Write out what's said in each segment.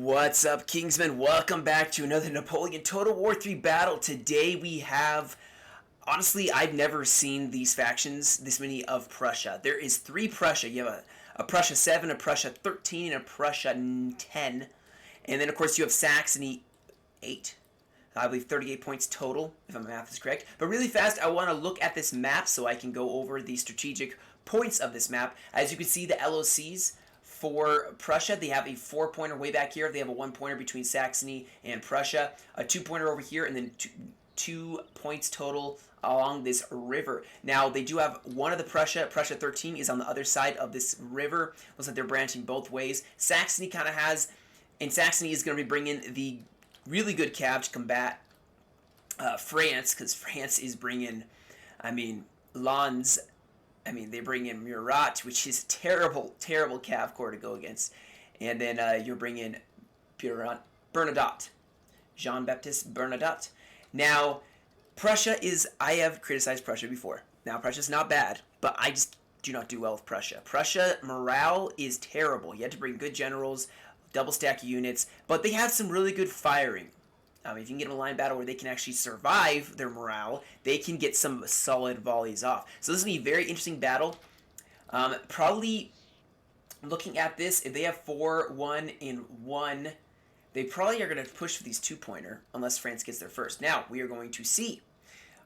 What's up, Kingsmen? Welcome back to another Napoleon Total War 3 battle. Today we have, honestly, I've never seen these factions, this many of Prussia. There is 3 Prussia. You have a Prussia 7, a Prussia 13, and a Prussia 10. And then, of course, you have Saxony 8. I believe 38 points total, if my math is correct. But really fast, I want to look at this map so I can go over the strategic points of this map. As you can see, the LOCs for Prussia, they have a 4-pointer way back here. They have a 1-pointer between Saxony and Prussia, a 2-pointer over here, and then two points total along this river. Now, they do have one of the Prussia 13 is on the other side of this river. Looks like they're branching both ways. Saxony kind of has, and Saxony is going to be bringing the really good cav to combat France, because France is bringing, Lens. They bring in Murat, which is terrible, terrible cav corps to go against. And then you're bringing Bernadotte. Jean-Baptiste Bernadotte. Now, Prussia is, I have criticized Prussia before. Now, Prussia's not bad, but I just do not do well with Prussia. Prussia morale is terrible. You have to bring good generals, double stack units, but they have some really good firing. If you can get them a line battle where they can actually survive their morale, they can get some solid volleys off. So this is going to be a very interesting battle. Probably looking at this, if they have 4, 1, and 1, they probably are going to push for these 2-pointer unless France gets there first. Now, we are going to see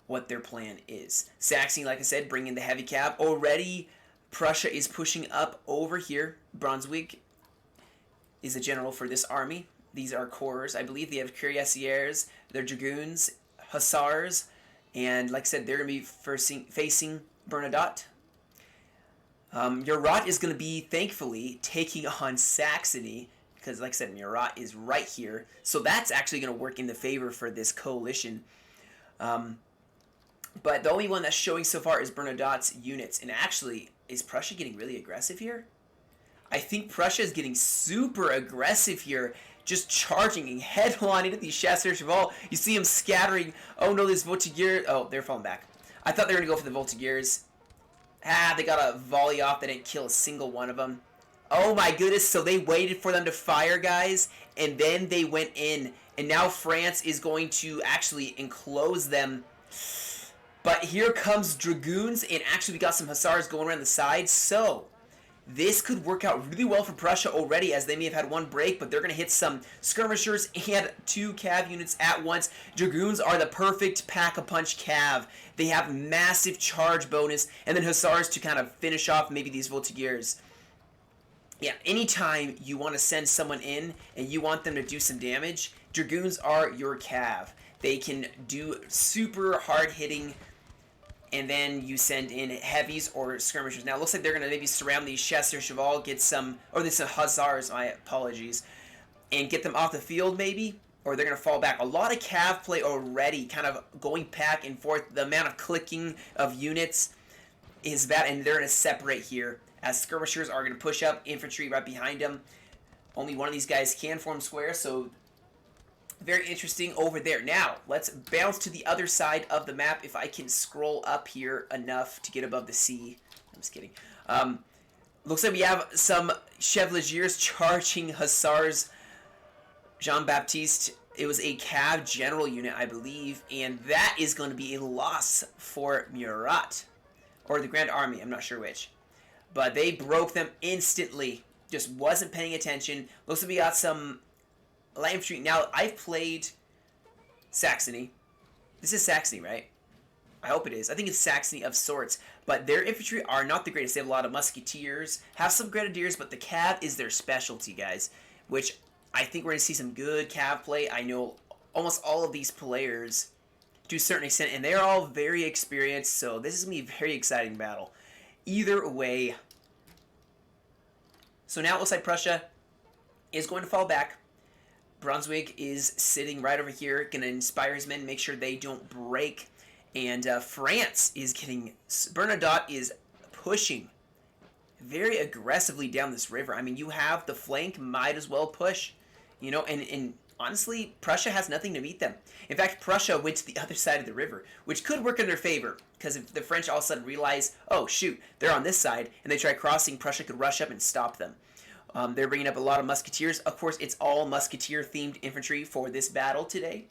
what their plan is. Saxony, like I said, bringing the heavy cav. Already, Prussia is pushing up over here. Brunswick is the general for this army. These are corps. I believe they have cuirassiers, they're dragoons, hussars, and like I said, they're going to be facing Bernadotte. Murat is going to be, thankfully, taking on Saxony, because like I said, Murat is right here. So that's actually going to work in the favor for this coalition. But the only one that's showing so far is Bernadotte's units. And actually, is Prussia getting really aggressive here? I think Prussia is getting super aggressive here. Just charging head-on into these chasseurs cheval. You see them scattering. Oh no, this voltigeurs. Oh, they're falling back. I thought they were going to go for the voltigeurs. They got a volley off. They didn't kill a single one of them. Oh my goodness, so they waited for them to fire, guys, and then they went in. And now France is going to actually enclose them. But here comes dragoons, and actually we got some hussars going around the side. So this could work out really well for Prussia already, as they may have had one break, but they're going to hit some skirmishers and 2 cav units at once. Dragoons are the perfect pack-a-punch cav. They have massive charge bonus, and then hussars to kind of finish off maybe these voltigeurs. Yeah, anytime you want to send someone in and you want them to do some damage, dragoons are your cav. They can do super hard-hitting, and then you send in heavies or skirmishers. Now, it looks like they're going to maybe surround these chasseurs cheval, get some, or these hussars, my apologies, and get them off the field maybe, or they're going to fall back. A lot of cav play already, kind of going back and forth. The amount of clicking of units is bad, and they're going to separate here, as skirmishers are going to push up, infantry right behind them. Only one of these guys can form square, so very interesting over there. Now, let's bounce to the other side of the map. If I can scroll up here enough to get above the sea. I'm just kidding. Looks like we have some chevaliers charging hussars. Jean-Baptiste, it was a cav general unit, I believe, and that is going to be a loss for Murat. Or the Grand Army, I'm not sure which. But they broke them instantly. Just wasn't paying attention. Looks like we got some light infantry. Now, I've played Saxony. This is Saxony, right? I hope it is. I think it's Saxony of sorts. But their infantry are not the greatest. They have a lot of musketeers, have some grenadiers, but the cav is their specialty, guys. Which I think we're going to see some good cav play. I know almost all of these players to a certain extent, and they're all very experienced, so this is going to be a very exciting battle. Either way. So now it looks like Prussia is going to fall back. Brunswick is sitting right over here, going to inspire his men, make sure they don't break. And France is getting, Bernadotte is pushing very aggressively down this river. I mean, you have the flank, might as well push. You know, and honestly, Prussia has nothing to meet them. In fact, Prussia went to the other side of the river, which could work in their favor, because if the French all of a sudden realize, oh shoot, they're on this side, and they try crossing, Prussia could rush up and stop them. They're bringing up a lot of musketeers. Of course, it's all musketeer-themed infantry for this battle today.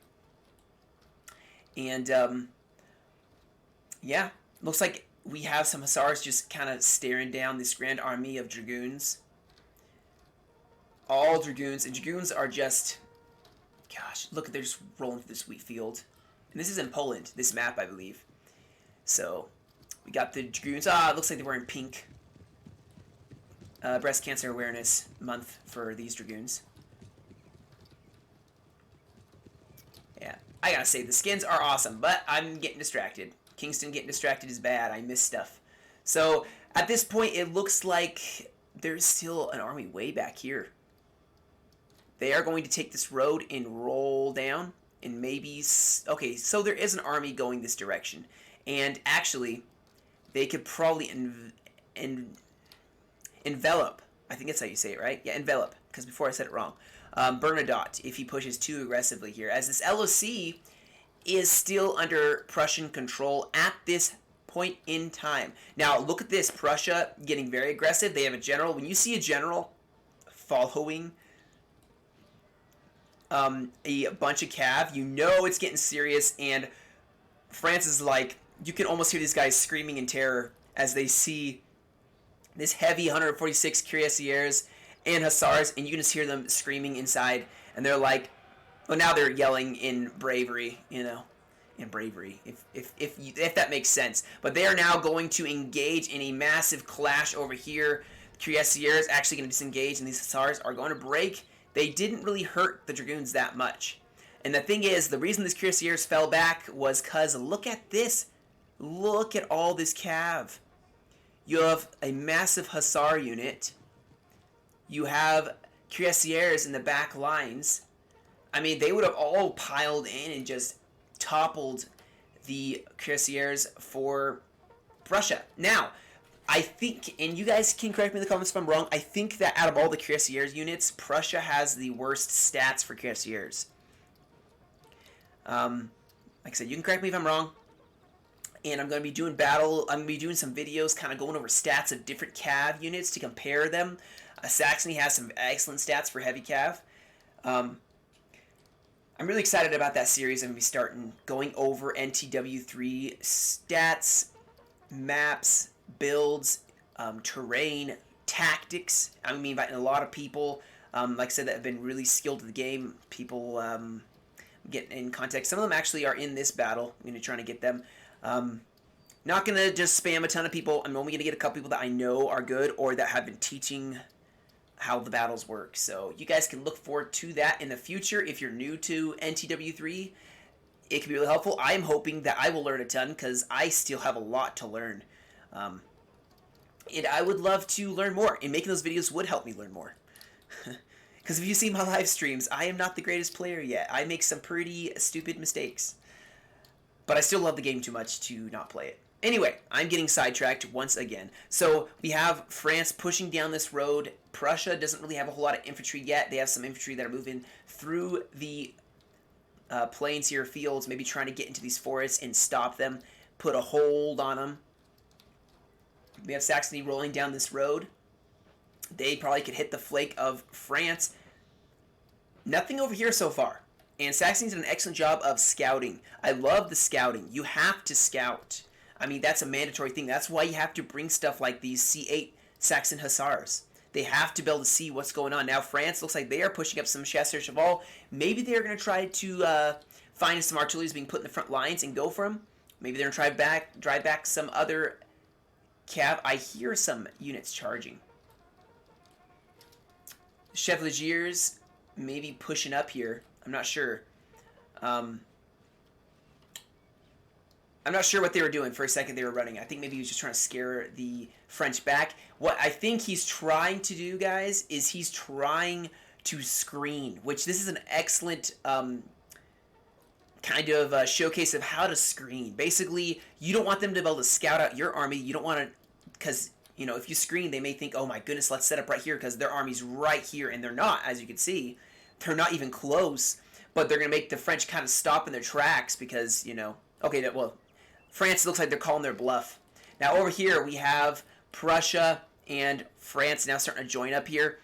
And, yeah, looks like we have some hussars just kind of staring down this grand army of dragoons. All dragoons, and dragoons are just, gosh, look, they're just rolling through this wheat field. And this is in Poland, this map, I believe. So, we got the dragoons. It looks like they're wearing pink. Breast Cancer Awareness Month for these dragoons. Yeah, I gotta say, the skins are awesome, but I'm getting distracted. Kingston getting distracted is bad. I miss stuff. So, at this point, it looks like there's still an army way back here. They are going to take this road and roll down, and maybe... Okay, so there is an army going this direction. And actually, they could probably envelop. I think that's how you say it, right? Yeah, envelop, because before I said it wrong. Bernadotte, if he pushes too aggressively here, as this LOC is still under Prussian control at this point in time. Now, look at this. Prussia getting very aggressive. They have a general. When you see a general following a bunch of cav, you know it's getting serious, and France is like, you can almost hear these guys screaming in terror as they see this heavy 146 cuirassiers and hussars, and you can just hear them screaming inside, and they're like, well, now they're yelling in bravery, you know, in bravery, if that makes sense. But they are now going to engage in a massive clash over here. Cuirassiers actually going to disengage, and these hussars are going to break. They didn't really hurt the dragoons that much. And the thing is, the reason these cuirassiers fell back was because, look at this. Look at all this cav. You have a massive hussar unit. You have cuirassiers in the back lines. I mean, they would have all piled in and just toppled the cuirassiers for Prussia. Now, I think, and you guys can correct me in the comments if I'm wrong, I think that out of all the cuirassiers units, Prussia has the worst stats for cuirassiers. Like I said, you can correct me if I'm wrong. And I'm going to be doing I'm going to be doing some videos kind of going over stats of different cav units to compare them. Saxony has some excellent stats for heavy cav. I'm really excited about that series. I'm going to be starting going over NTW3 stats, maps, builds, terrain, tactics. I'm going to be inviting a lot of people, like I said, that have been really skilled at the game. People get in contact. Some of them actually are in this battle. I'm going to try to get them. Not going to just spam a ton of people. I'm only going to get a couple people that I know are good or that have been teaching how the battles work. So you guys can look forward to that in the future. If you're new to NTW3, it can be really helpful. I'm hoping that I will learn a ton because I still have a lot to learn. And I would love to learn more, and making those videos would help me learn more. Because if you see my live streams, I am not the greatest player yet. I make some pretty stupid mistakes. But I still love the game too much to not play it. Anyway, I'm getting sidetracked once again. So we have France pushing down this road. Prussia doesn't really have a whole lot of infantry yet. They have some infantry that are moving through the plains here, fields, maybe trying to get into these forests and stop them, put a hold on them. We have Saxony rolling down this road. They probably could hit the flake of France. Nothing over here so far. And Saxony's done an excellent job of scouting. I love the scouting. You have to scout. I mean, that's a mandatory thing. That's why you have to bring stuff like these C8 Saxon Hussars. They have to be able to see what's going on. Now, France looks like they are pushing up some chasseurs cheval. Maybe they're going to try to find some artillery being put in the front lines and go for them. Maybe they're going to drive back some other cav. I hear some units charging. Chevaliers maybe pushing up here. I'm not sure. I'm not sure what they were doing. For a second they were running. I think maybe he was just trying to scare the French back. What I think he's trying to do, guys, is he's trying to screen, which this is an excellent kind of showcase of how to screen. Basically, you don't want them to be able to scout out your army. You don't want to, because, you know, if you screen, they may think, oh my goodness, let's set up right here because their army's right here, and they're not, as you can see. They're not even close, but they're going to make the French kind of stop in their tracks because, you know, okay, well, France looks like they're calling their bluff. Now, over here, we have Prussia and France now starting to join up here.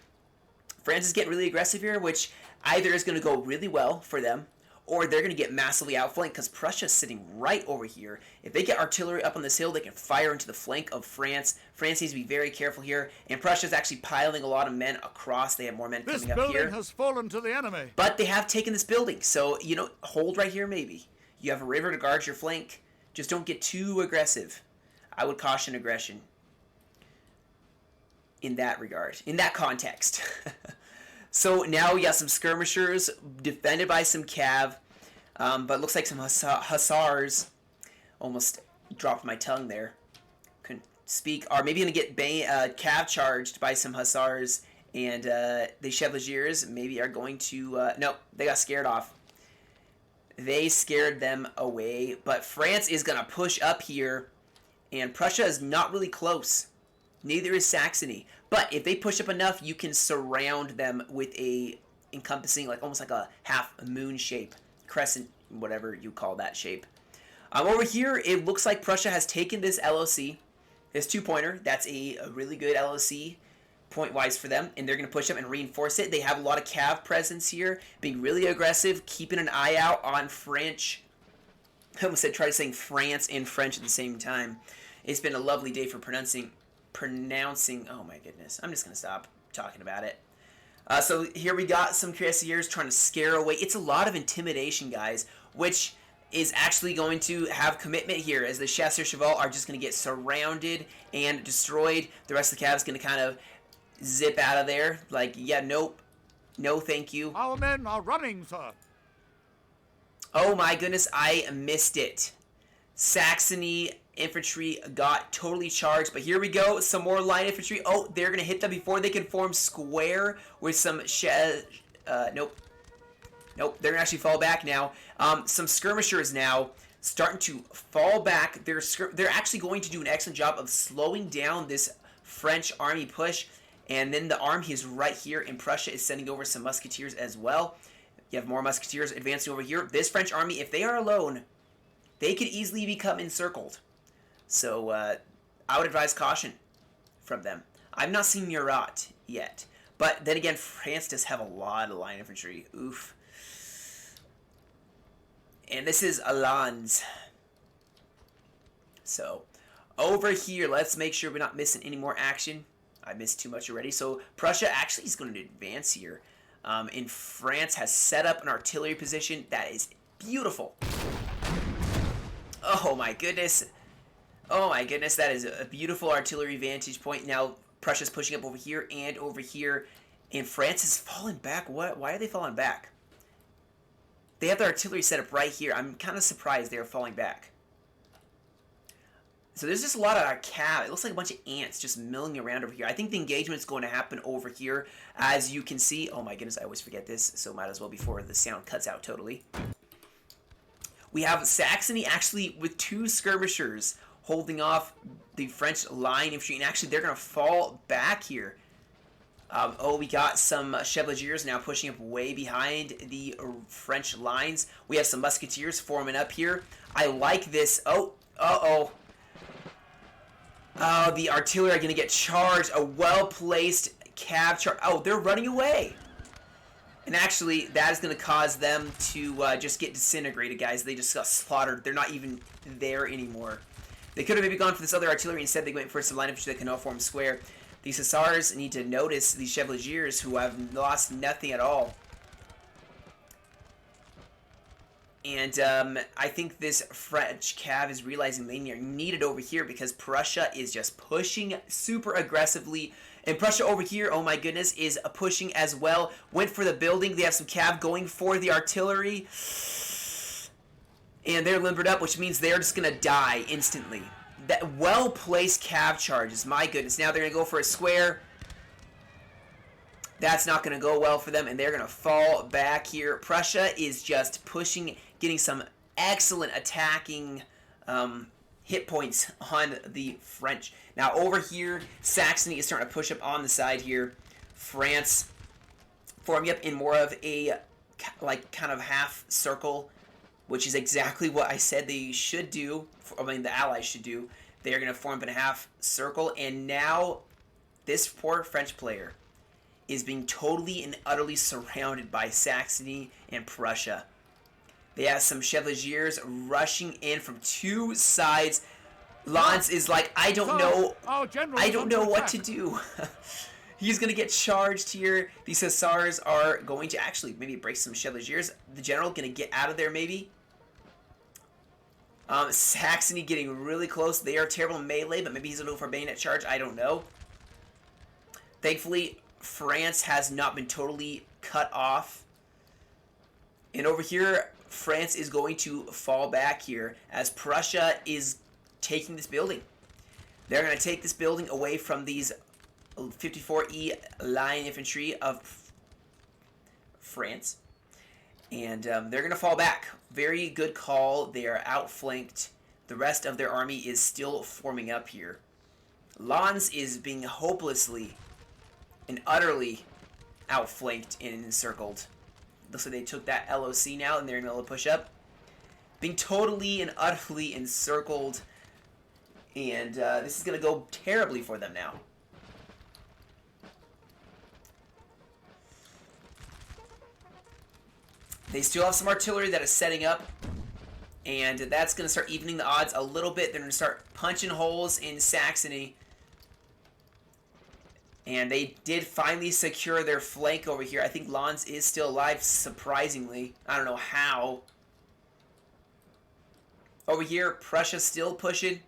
France is getting really aggressive here, which either is going to go really well for them, or they're going to get massively outflanked because Prussia's sitting right over here. If they get artillery up on this hill, they can fire into the flank of France. France needs to be very careful here, and Prussia's actually piling a lot of men across. They have more men coming up here. This building has fallen to the enemy. But they have taken this building, so, you know, hold right here maybe. You have a river to guard your flank. Just don't get too aggressive. I would caution aggression in that regard, in that context. So now we got some skirmishers defended by some cav, but looks like some hussars. Almost dropped my tongue there. Couldn't speak. Are maybe going to get cav charged by some hussars, and the chevaliers maybe are going to... no, they got scared off. They scared them away, but France is going to push up here, and Prussia is not really close. Neither is Saxony. But if they push up enough, you can surround them with a encompassing, like almost like a half moon shape. Crescent, whatever you call that shape. Over here, it looks like Prussia has taken this LOC. This 2-pointer. That's a really good LOC point-wise for them. And they're going to push up and reinforce it. They have a lot of cav presence here. Being really aggressive. Keeping an eye out on French. I almost said try saying France and French at the same time. It's been a lovely day for pronouncing, oh my goodness, I'm just going to stop talking about it. So here we got some cuirassiers trying to scare away. It's a lot of intimidation, guys, which is actually going to have commitment here, as the chasseurs cheval are just going to get surrounded and destroyed. The rest of the cav is going to kind of zip out of there. Like, yeah, nope, no thank you. Our men are running, sir. Oh my goodness, I missed it. Saxony infantry got totally charged, but here we go, some more line infantry. Oh, they're gonna hit them before they can form square with some nope, they're gonna actually fall back now. Some skirmishers now starting to fall back. They're actually going to do an excellent job of slowing down this French army push, and then the army is right here, and Prussia is sending over some musketeers as well. You have more musketeers advancing over here. This French army, if they are alone, they could easily become encircled. So, I would advise caution from them. I've not seen Murat yet. But then again, France does have a lot of line infantry. Oof. And this is Alans. So, over here, let's make sure we're not missing any more action. I missed too much already. So, Prussia actually is going to advance here. And France has set up an artillery position that is beautiful. Oh my goodness. Oh my goodness, that is a beautiful artillery vantage point. Now, Prussia's pushing up over here and over here. And France is falling back. What? Why are they falling back? They have their artillery set up right here. I'm kind of surprised they're falling back. So there's just a lot of cav. It looks like a bunch of ants just milling around over here. I think the engagement's going to happen over here. As you can see. Oh my goodness, I always forget this. So might as well before the sound cuts out totally. We have Saxony actually with 2 skirmishers holding off the French line infantry, and actually they're going to fall back here. Oh, we got some chevaliers now pushing up way behind the French lines. We have some musketeers forming up here. I like this. Oh, uh-oh. Oh, the artillery are going to get charged. A well-placed cav charge. Oh, they're running away. And actually, that is going to cause them to just get disintegrated, guys. They just got slaughtered. They're not even there anymore. They could have maybe gone for this other artillery. Instead, they went for some line infantry that can now form square. These hussars need to notice these chevaliers who have lost nothing at all. And I think this French cav is realizing they are needed over here because Prussia is just pushing super aggressively. And Prussia over here, oh my goodness, is pushing as well. Went for the building. They have some cav going for the artillery. And they're limbered up, which means they're just going to die instantly. That well-placed cav charges, my goodness. Now they're going to go for a square. That's not going to go well for them, and they're going to fall back here. Prussia is just pushing, getting some excellent attacking hit points on the French. Now over here, Saxony is starting to push up on the side here. France forming up in more of a like kind of half circle, which is exactly what I said they should do. I mean, the Allies should do. They're going to form up in a half circle, and now this poor French player is being totally and utterly surrounded by Saxony and Prussia. They have some Chevaliers rushing in from two sides. Lanz is like, I don't know what to do. He's going to get charged here. These Hussars are going to actually maybe break some Chevaliers. The general going to get out of there maybe. Saxony getting really close. They are terrible in melee, but maybe he's going to go for a bayonet charge. I don't know. Thankfully, France has not been totally cut off. And over here, France is going to fall back here as Prussia is taking this building. They're going to take this building away from these 54E line infantry of France. And they're going to fall back. Very good call. They are outflanked. The rest of their army is still forming up here. Lanz is being hopelessly and utterly outflanked and encircled. Looks like they took that LOC now and they're going to push up. Being totally and utterly encircled. And this is going to go terribly for them now. They still have some artillery that is setting up. And that's going to start evening the odds a little bit. They're going to start punching holes in Saxony. And they did finally secure their flank over here. I think Lanz is still alive, surprisingly. I don't know how. Over here, Prussia's still pushing.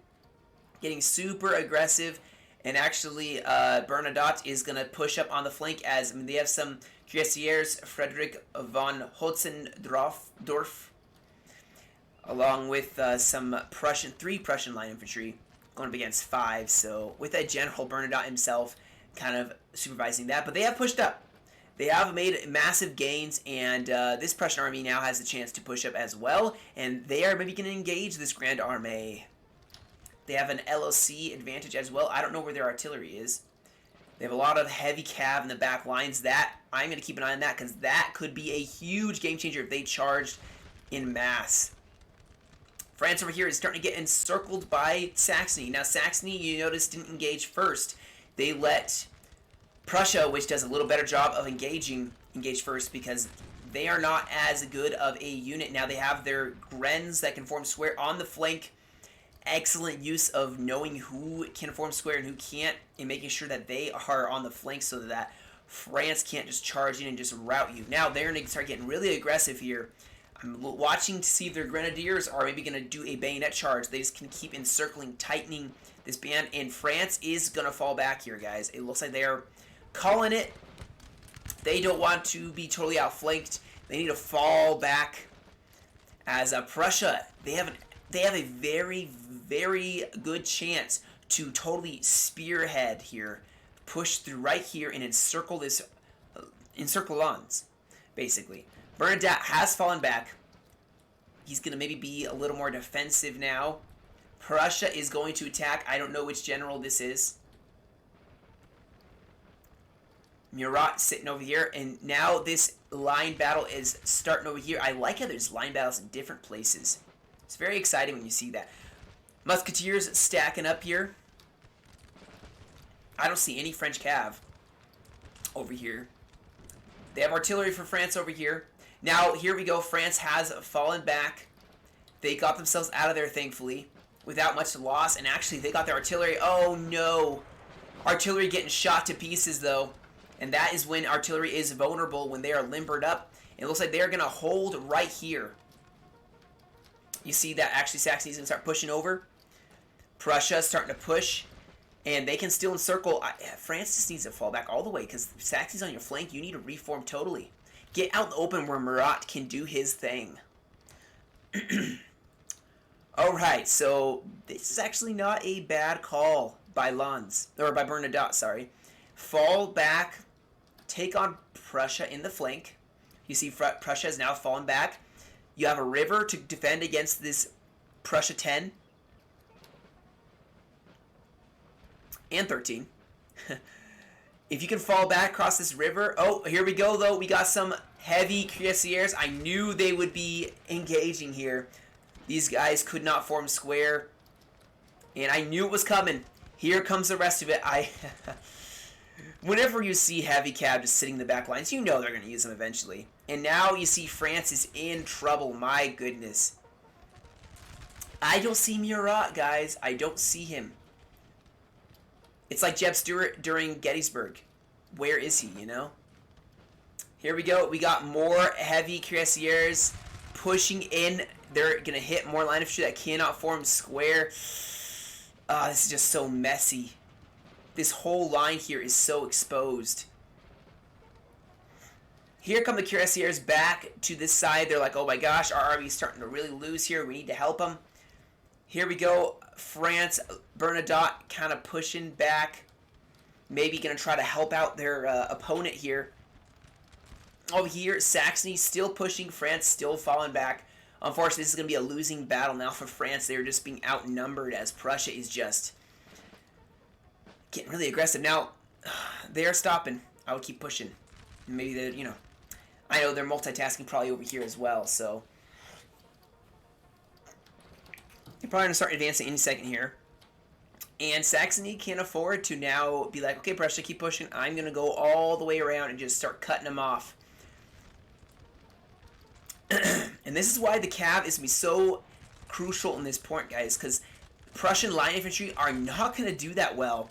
Getting super aggressive. And actually, Bernadotte is going to push up on the flank as they have some cuirassiers, Frederick von Hotzendorf, along with some three Prussian line infantry going up against 5. So with that General Bernadotte himself kind of supervising that. But they have pushed up. They have made massive gains, and this Prussian army now has a chance to push up as well. And they are maybe going to engage this Grand Armée. They have an LOC advantage as well. I don't know where their artillery is. They have a lot of heavy cav in the back lines. That I'm going to keep an eye on that because that could be a huge game changer if they charged in mass. France over here is starting to get encircled by Saxony. Now Saxony, you notice, didn't engage first. They let Prussia, which does a little better job of engage first because they are not as good of a unit. Now they have their Grens that can form square on the flank. Excellent use of knowing who can form square and who can't, and making sure that they are on the flank so that France can't just charge in and just rout you. Now they're going to start getting really aggressive here. I'm watching to see if their grenadiers are maybe going to do a bayonet charge. They just can keep encircling, tightening this band, and France is going to fall back here, guys. It looks like they are calling it. They don't want to be totally outflanked. They need to fall back. As Prussia, they have a very, very good chance to totally spearhead here, push through right here, and encircle Lanz, basically. Bernadotte has fallen back. He's going to maybe be a little more defensive now. Prussia is going to attack. I don't know which general this is. Murat sitting over here, and now this line battle is starting over here. I like how there's line battles in different places. It's very exciting when you see that. Musketeers stacking up here. I don't see any French cav over here. They have artillery for France over here. Now, here we go. France has fallen back. They got themselves out of there, thankfully, without much loss. And actually, they got their artillery. Oh, no. Artillery getting shot to pieces, though. And that is when artillery is vulnerable, when they are limbered up. It looks like they are going to hold right here. You see that actually Saxony's going to start pushing over. Prussia starting to push. And they can still encircle. France just needs to fall back all the way because Saxony's on your flank. You need to reform totally. Get out in the open where Murat can do his thing. Alright, so this is actually not a bad call by Lanz. Or by Bernadotte, sorry. Fall back. Take on Prussia in the flank. You see Prussia has now fallen back. You have a river to defend against this Prussia 10. And 13. If you can fall back across this river. Oh, here we go, though. We got some heavy cuirassiers. I knew they would be engaging here. These guys could not form square. And I knew it was coming. Here comes the rest of it. Whenever you see heavy cav just sitting in the back lines, you know they're going to use them eventually. And now you see France is in trouble. My goodness. I don't see Murat, guys. I don't see him. It's like Jeb Stuart during Gettysburg. Where is he, you know? Here we go. We got more heavy cuirassiers pushing in. They're going to hit more line of infantry that cannot form square. This is just so messy. This whole line here is so exposed. Here come the cuirassiers back to this side. They're like, oh my gosh, our army is starting to really lose here. We need to help them. Here we go. France, Bernadotte kind of pushing back. Maybe going to try to help out their opponent here. Over here, Saxony still pushing. France still falling back. Unfortunately, this is going to be a losing battle now for France. They're just being outnumbered as Prussia is just getting really aggressive. Now, they are stopping. I would keep pushing. Maybe they, you know, I know they're multitasking probably over here as well, so they're probably going to start advancing any second here. And Saxony can't afford to now be like, okay, Prussia, keep pushing. I'm going to go all the way around and just start cutting them off. And this is why the cav is going to be so crucial in this point, guys, because Prussian line infantry are not going to do that well.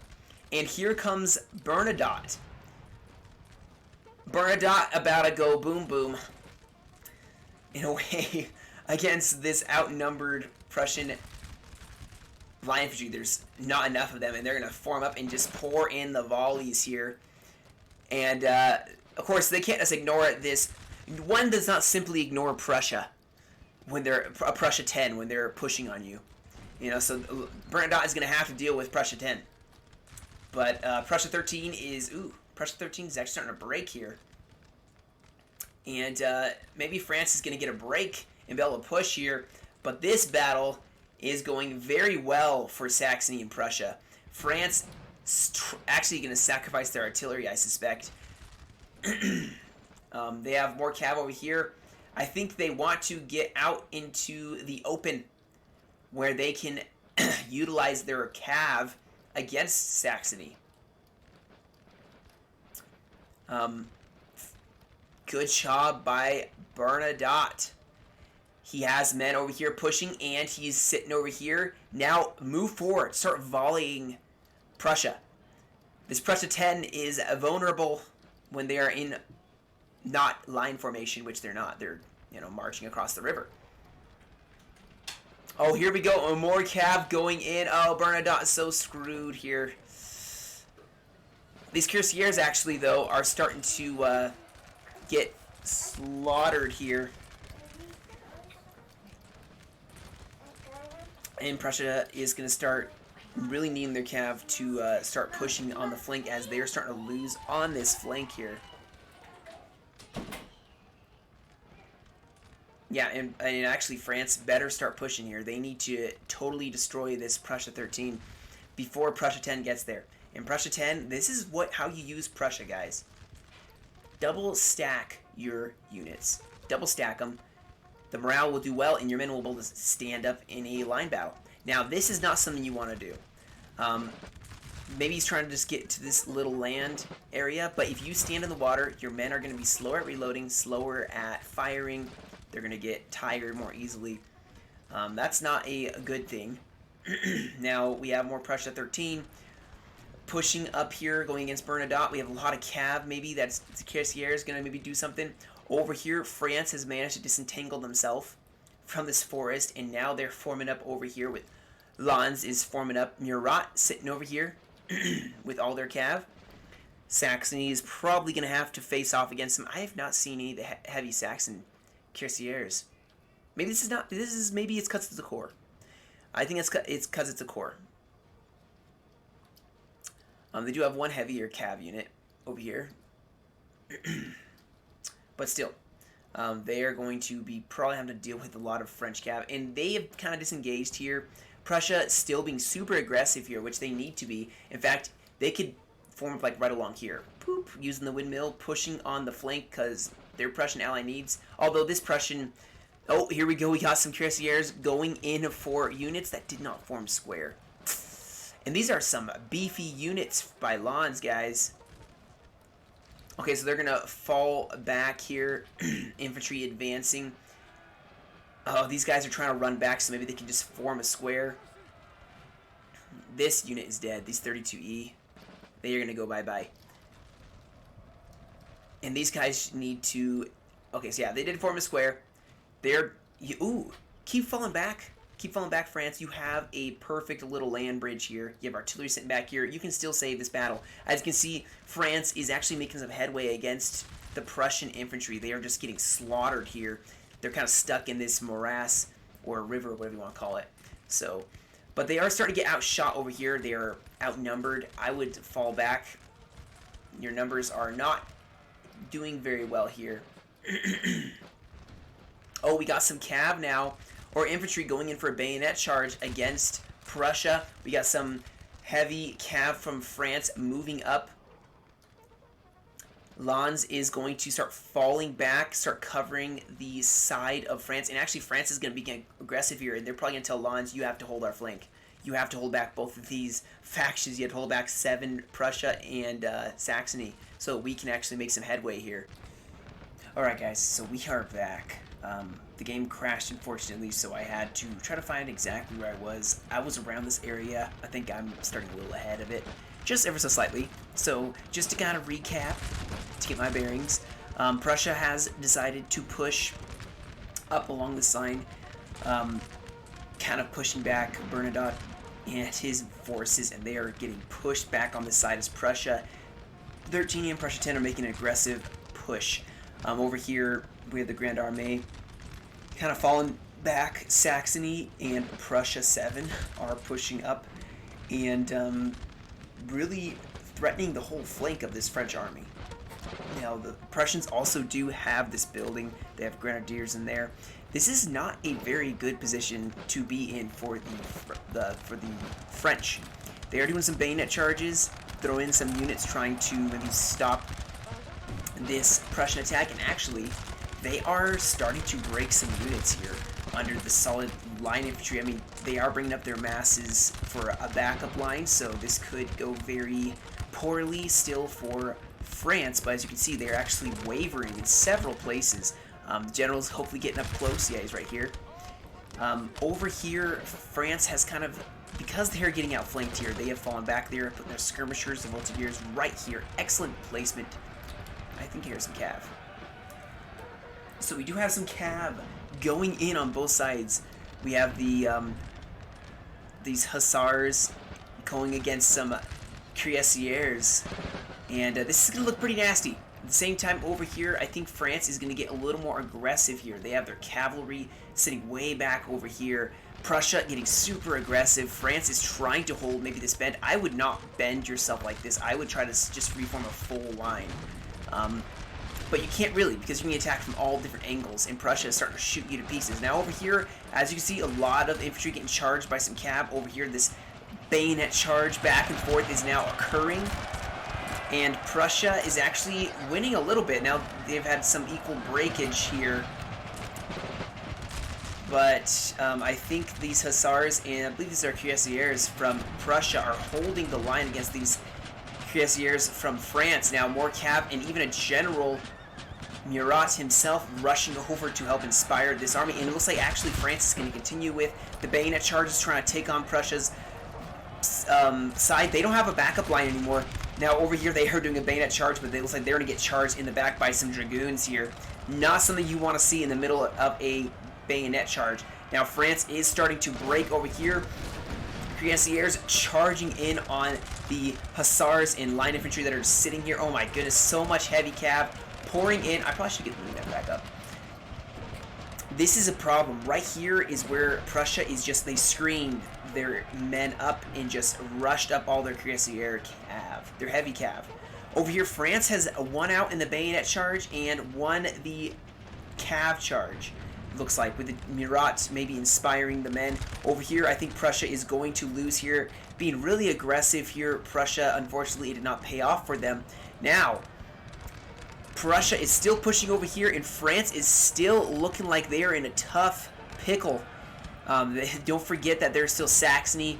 And here comes Bernadotte. Bernadotte about to go boom boom, in a way, against this outnumbered Prussian line infantry. There's not enough of them, and they're going to form up and just pour in the volleys here. And, of course, they can't just ignore this. One does not simply ignore Prussia when they're a Prussia 10 when they're pushing on you. You know, so Bernadotte is going to have to deal with Prussia 10. But Prussia 13 is... Ooh, Prussia 13 is actually starting to break here. And maybe France is going to get a break and be able to push here. But this battle is going very well for Saxony and Prussia. France actually going to sacrifice their artillery, I suspect. They have more cav over here. I think they want to get out into the open where they can utilize their cav against Saxony. Good job by Bernadotte. He has men over here pushing, and he's sitting over here. Now move forward. Start volleying Prussia. This Prussia 10 is vulnerable when they are in not line formation, which they're not. They're, you know, marching across the river. Oh, here we go. More cav going in. Oh, Bernadotte is so screwed here. These cuirassiers, actually, though, are starting to get slaughtered here. And Prussia is going to start really needing their cav to start pushing on the flank as they are starting to lose on this flank here. Yeah, and actually France better start pushing here. They need to totally destroy this Prussia 13 before Prussia 10 gets there. And Prussia 10, this is how you use Prussia, guys. Double stack your units. Double stack them. The morale will do well, and your men will be able to stand up in a line battle. Now, this is not something you want to do. Maybe he's trying to just get to this little land area, but if you stand in the water, your men are going to be slower at reloading, slower at firing. They're going to get tired more easily. That's not a good thing. Now, we have more Prussia 13 pushing up here, going against Bernadotte. We have a lot of cav. Maybe that's the Cuirassier is going to maybe do something. Over here, France has managed to disentangle themselves from this forest, and now they're forming up over here with Lanz is forming up. Murat sitting over here with all their cav. Saxony is probably going to have to face off against them. I have not seen any of the heavy Saxon Cuirassiers. Maybe this is not. This is maybe it's because it's a core. I think it's because it's a core. They do have one heavier cav unit over here, but still, they are going to be probably having to deal with a lot of French cav, and they have kind of disengaged here. Prussia still being super aggressive here, which they need to be. In fact, they could form up like right along here, poop, using the windmill, pushing on the flank because their Prussian ally needs. Although this Prussian, oh, here we go. We got some Cuirassiers going in for units that did not form square. And these are some beefy units by Lanz, guys. Okay, so they're going to fall back here. Infantry advancing. Oh, these guys are trying to run back, so maybe they can just form a square. This unit is dead. These 32E. They are going to go bye-bye. And these guys need to... Okay, so yeah, they did form a square. They're... Ooh, keep falling back. Keep falling back, France. You have a perfect little land bridge here. You have artillery sitting back here. You can still save this battle. As you can see, France is actually making some headway against the Prussian infantry. They are just getting slaughtered here. They're kind of stuck in this morass or river, whatever you want to call it. So, but they are starting to get outshot over here. They are outnumbered. I would fall back. Your numbers are not doing very well here. Oh, we got some cav now, or infantry going in for a bayonet charge against Prussia. We got some heavy cav from France moving up. Lens is going to start falling back, start covering the side of France. And actually, France is going to be aggressive here, and they're probably going to tell Lens, you have to hold our flank. You have to hold back both of these factions. You have to hold back 7 Prussia and Saxony, so we can actually make some headway here. Alright guys, so we are back. The game crashed, unfortunately, so I had to try to find exactly where I was. I was around this area. I think I'm starting a little ahead of it, just ever so slightly. So, just to kind of recap, to get my bearings, Prussia has decided to push up along this line, kind of pushing back Bernadotte and his forces, and they are getting pushed back on the side as Prussia 13 and Prussia 10 are making an aggressive push. Over here, we have the Grand Armée kind of falling back. Saxony and Prussia 7 are pushing up and really threatening the whole flank of this French army. Now, the Prussians also do have this building. They have grenadiers in there. This is not a very good position to be in for the French. They are doing some bayonet charges, throw in some units trying to maybe stop this Prussian attack, and actually they are starting to break some units here under the solid line infantry. I mean, they are bringing up their masses for a backup line, so this could go very poorly still for France, but as you can see, they're actually wavering in several places. The general's hopefully getting up close. Yeah, he's right here. Over here, France has kind of, because they're getting outflanked here, they have fallen back there, putting their skirmishers, the voltigeurs right here. Excellent placement. I think here's some cav. So we do have some cav going in on both sides. We have the these hussars going against some cuirassiers, and this is going to look pretty nasty. At the same time, over here, I think France is going to get a little more aggressive here. They have their cavalry sitting way back over here. Prussia getting super aggressive. France is trying to hold maybe this bend. I would not bend yourself like this. I would try to just reform a full line. But you can't really, because you can attack from all different angles, and Prussia is starting to shoot you to pieces. Now over here, as you can see, a lot of infantry getting charged by some cav. Over here, this bayonet charge back and forth is now occurring, and Prussia is actually winning a little bit. Now they've had some equal breakage here, but I think these hussars, and I believe these are cuirassiers from Prussia, are holding the line against these cuirassiers from France. Now more cav, and even a general Murat himself rushing over to help inspire this army, and it looks like actually France is going to continue with the bayonet charges, trying to take on Prussia's side. They don't have a backup line anymore. Now over here they are doing a bayonet charge, but they look like they're going to get charged in the back by some dragoons here. Not something you want to see in the middle of a bayonet charge. Now France is starting to break over here. Cuirassiers charging in on the hussars and line infantry that are sitting here. Oh my goodness, so much heavy cav pouring in. I probably should get the unit back up. This is a problem. Right here is where Prussia is just, they screened their men up and just rushed up all their cuirassier cav, their heavy cav. Over here, France has one out in the bayonet charge and one the cav charge. Looks like, with the Murat maybe inspiring the men. Over here, I think Prussia is going to lose here. Being really aggressive here, Prussia, unfortunately, it did not pay off for them. Now, Prussia is still pushing over here, and France is still looking like they are in a tough pickle. Don't forget that there's still Saxony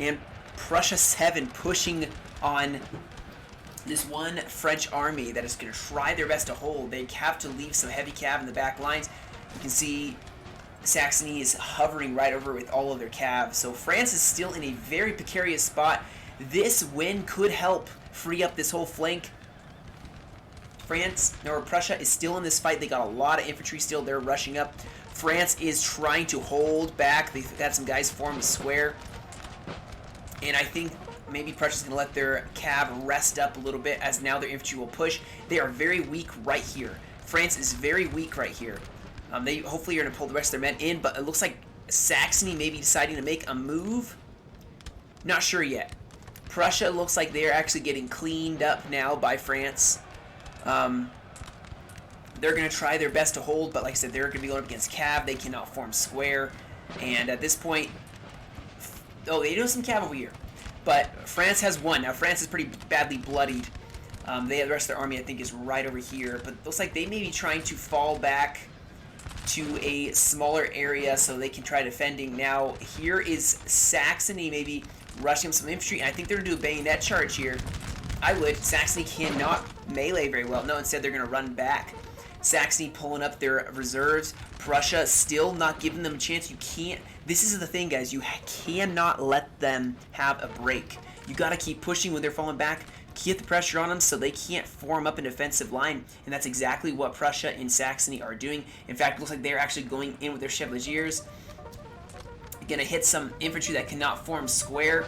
and Prussia 7 pushing on this one French army that is going to try their best to hold. They have to leave some heavy cav in the back lines. You can see Saxony is hovering right over with all of their cav. So France is still in a very precarious spot. This win could help free up this whole flank. Prussia is still in this fight. They got a lot of infantry still. They're rushing up. France is trying to hold back. They've got some guys form a square. And I think maybe Prussia's going to let their cav rest up a little bit as now their infantry will push. They are very weak right here. France is very weak right here. They hopefully are going to pull the rest of their men in, but it looks like Saxony may be deciding to make a move. Not sure yet. Prussia looks like they're actually getting cleaned up now by France. They're going to try their best to hold, but like I said, they're going to be going up against cav. They cannot form square. And at this point, oh, they do have some cav over here. But France has won. Now, France is pretty badly bloodied. They have the rest of their army, I think, is right over here. But it looks like they may be trying to fall back to a smaller area so they can try defending. Now, here is Saxony maybe rushing some infantry. And I think they're going to do a bayonet charge here. I would. Saxony cannot melee very well. No, instead they're going to run back. Saxony pulling up their reserves. Prussia still not giving them a chance. You can't. This is the thing, guys. You cannot let them have a break. You got to keep pushing when they're falling back. Keep the pressure on them so they can't form up an defensive line. And that's exactly what Prussia and Saxony are doing. In fact, it looks like they're actually going in with their chevaliers. Going to hit some infantry that cannot form square.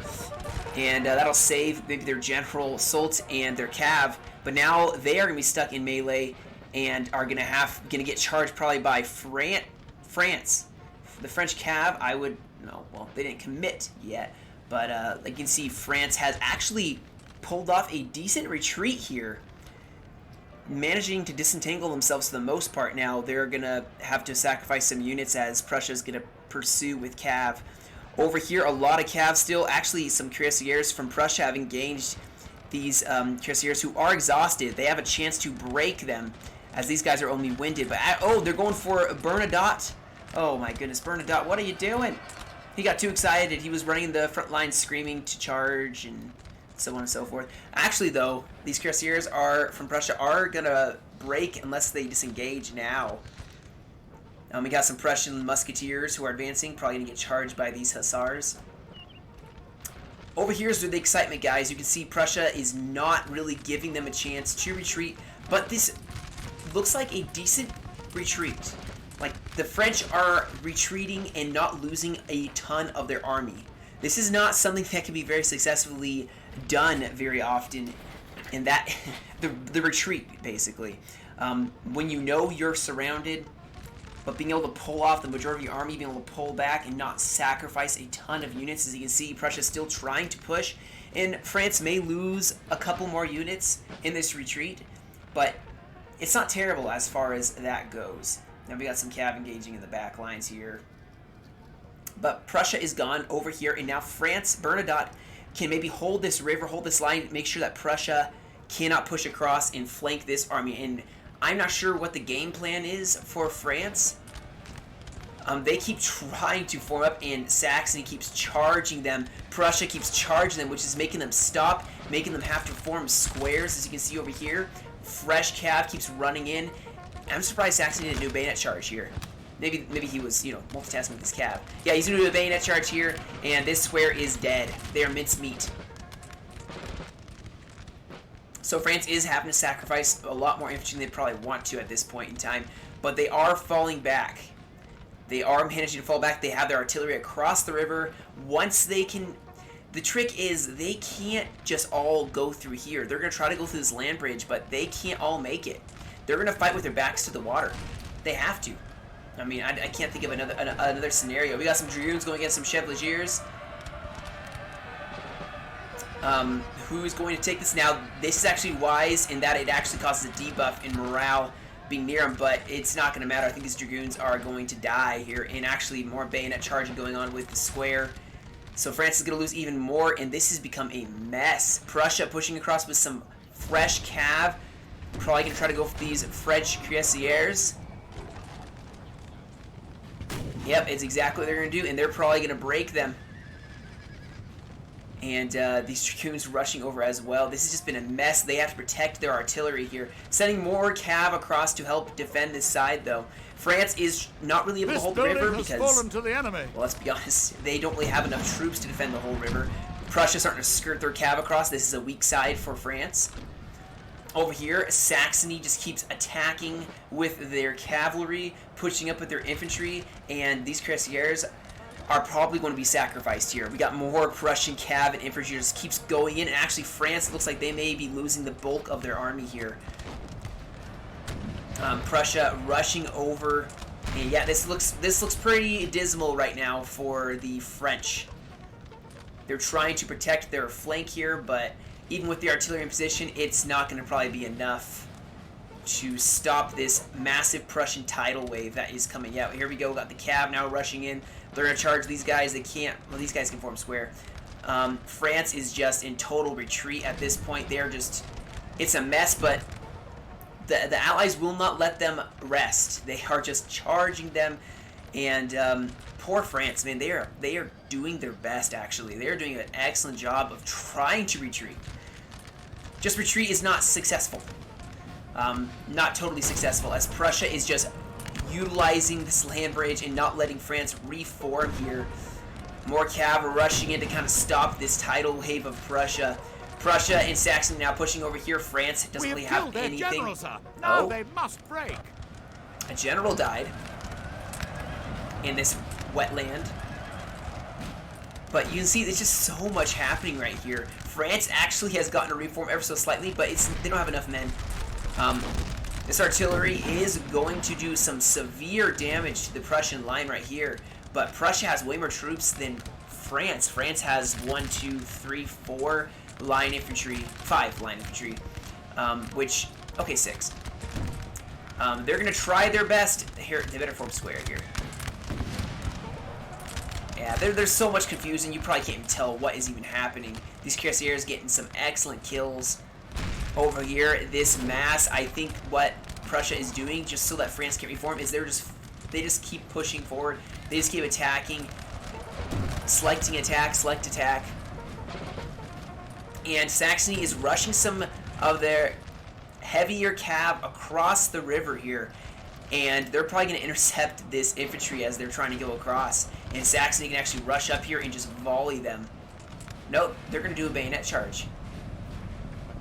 And that'll save maybe their general Soult and their cav. But now they are going to be stuck in melee and are going to get charged probably by France. The French cav, I would, no, well, they didn't commit yet. But like you can see, France has actually pulled off a decent retreat here, managing to disentangle themselves for the most part. Now they're going to have to sacrifice some units as Prussia's going to pursue with cav. Over here, a lot of cav still. Actually, some cuirassiers from Prussia have engaged these cuirassiers who are exhausted. They have a chance to break them as these guys are only winded. But oh, they're going for Bernadotte. Oh my goodness, Bernadotte, what are you doing? He got too excited. He was running the front line screaming to charge and so on and so forth. Actually, though, these cuirassiers from Prussia are going to break unless they disengage now. We got some Prussian musketeers who are advancing, probably going to get charged by these hussars. Over here is where the excitement, guys. You can see Prussia is not really giving them a chance to retreat, but this looks like a decent retreat. Like, the French are retreating and not losing a ton of their army. This is not something that can be very successfully done very often, in that the retreat, basically. When you know you're surrounded, but being able to pull off the majority of your army, being able to pull back and not sacrifice a ton of units. As you can see, Prussia's still trying to push, and France may lose a couple more units in this retreat, but it's not terrible as far as that goes. Now we got some cav engaging in the back lines here. But Prussia is gone over here, and now France, Bernadotte, can maybe hold this river, hold this line, make sure that Prussia cannot push across and flank this army. And I'm not sure what the game plan is for France. They keep trying to form up, and Saxony keeps charging them. Prussia keeps charging them, which is making them stop, making them have to form squares, as you can see over here. Fresh cav keeps running in. I'm surprised Saxony didn't do a bayonet charge here. Maybe he was, multitasking with his cav. Yeah, he's going to do a bayonet charge here, and this square is dead. They are mincemeat. So France is having to sacrifice a lot more infantry than they probably want to at this point in time, but they are falling back. They are managing to fall back. They have their artillery across the river. Once they can... The trick is they can't just all go through here. They're going to try to go through this land bridge, but they can't all make it. They're going to fight with their backs to the water. They have to. I mean, I can't think of another scenario. We got some Dragoons going against some Chevaliers. Who's going to take this now? This is actually wise in that it actually causes a debuff in morale being near them, but it's not going to matter. I think these Dragoons are going to die here, and actually more bayonet charging going on with the square. So France is going to lose even more, and this has become a mess. Prussia pushing across with some fresh cav. Probably going to try to go for these French cuirassiers. Yep, it's exactly what they're going to do, and they're probably going to break them. And these dragoons rushing over as well. This has just been a mess. They have to protect their artillery here. Sending more cav across to help defend this side, though. France is not really able to hold the river because, fallen to the enemy. well, let's be honest, they don't really have enough troops to defend the whole river. Prussia's starting to skirt their cav across. This is a weak side for France. Over here, Saxony just keeps attacking with their cavalry, pushing up with their infantry, and these cuirassiers are probably going to be sacrificed here. We got more Prussian cav and infantry just keeps going in, and actually France looks like they may be losing the bulk of their army here. Prussia rushing over, and yeah, this looks pretty dismal right now for the French. They're trying to protect their flank here, but even with the artillery in position, it's not going to probably be enough to stop this massive Prussian tidal wave that is coming out. Here we go, got the cav now rushing in. They're going to charge these guys. They can't, well, these guys can form square. France is just in total retreat at this point. They're just, it's a mess, but the Allies will not let them rest. They are just charging them, and poor France, man, they are doing their best, actually. They are doing an excellent job of trying to retreat. Just retreat is not successful. Not totally successful, as Prussia is just utilizing this land bridge and not letting France reform here. More cav are rushing in to kind of stop this tidal wave of Prussia. Prussia and Saxony now pushing over here. France doesn't really have anything. General, sir. Now they must break. A general died in this wetland. But you can see there's just so much happening right here. France actually has gotten a reform ever so slightly, but they don't have enough men. This artillery is going to do some severe damage to the Prussian line right here, but Prussia has way more troops than France. France has 1, 2, 3, 4 line infantry, 5 line infantry, which, okay, 6. They're going to try their best. Here, they better form square here. Yeah, there's so much confusion, you probably can't even tell what is even happening. These cuirassiers getting some excellent kills. Over here, this mass, I think what Prussia is doing, just so that France can reform, is they just keep pushing forward. They just keep attacking, selecting attack, select attack. And Saxony is rushing some of their heavier cav across the river here. And they're probably going to intercept this infantry as they're trying to go across. And Saxony can actually rush up here and just volley them. Nope, they're going to do a bayonet charge.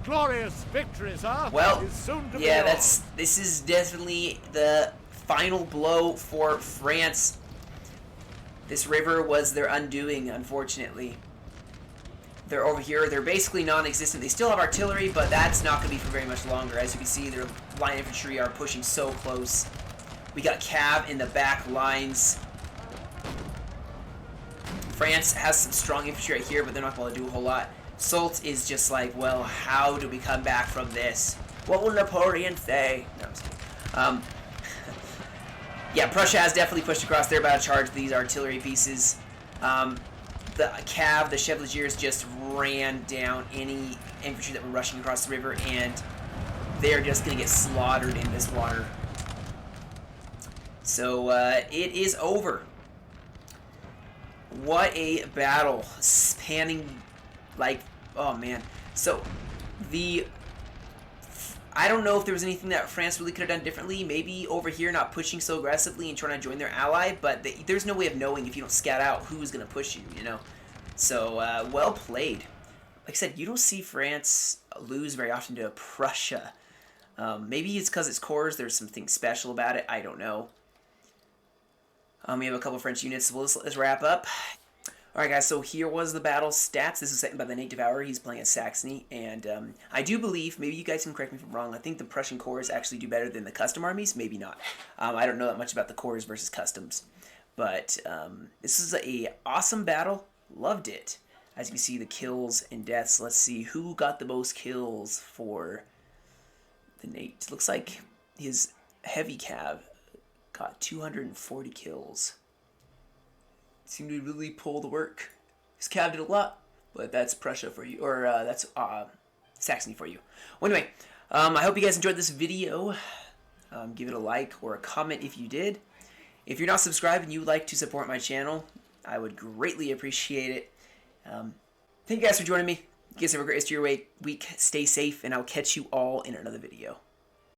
Glorious victory, sir. Well, is soon to be yeah, yours. this is definitely the final blow for France. This river was their undoing, unfortunately. They're over here. They're basically non-existent. They still have artillery, but that's not going to be for very much longer. As you can see, their line infantry are pushing so close. We got cav in the back lines. France has some strong infantry right here, but they're not going to do a whole lot. Soult is just like, well, how do we come back from this? What will Napoleon say? No, I'm just kidding. Yeah, Prussia has definitely pushed across. They're about to charge these artillery pieces. The cav, the Chevaliers, just ran down any infantry that were rushing across the river, and they're just going to get slaughtered in this water. So, it is over. What a battle. Spanning, like, oh man. So, I don't know if there was anything that France really could have done differently. Maybe over here not pushing so aggressively and trying to join their ally, but there's no way of knowing if you don't scout out who's going to push you, you know. So, well played. Like I said, you don't see France lose very often to Prussia. Maybe it's because it's corps. There's something special about it. I don't know. We have a couple French units, so let's wrap up. Alright guys, so here was the battle stats. This is set by the Nate Devourer. He's playing as Saxony, and I do believe, maybe you guys can correct me if I'm wrong, I think the Prussian corps actually do better than the custom armies. Maybe not. I don't know that much about the corps versus customs. But this is a awesome battle. Loved it. As you can see, the kills and deaths. Let's see who got the most kills for the Nate. Looks like his heavy cav got 240 kills. Seemed to really pull the work. His cav did a lot, but that's Prussia for you, or that's Saxony for you. Well, anyway, I hope you guys enjoyed this video. Give it a like or a comment if you did. If you're not subscribed and you would like to support my channel, I would greatly appreciate it. Thank you guys for joining me. You guys have a great rest of your week. Stay safe, and I'll catch you all in another video.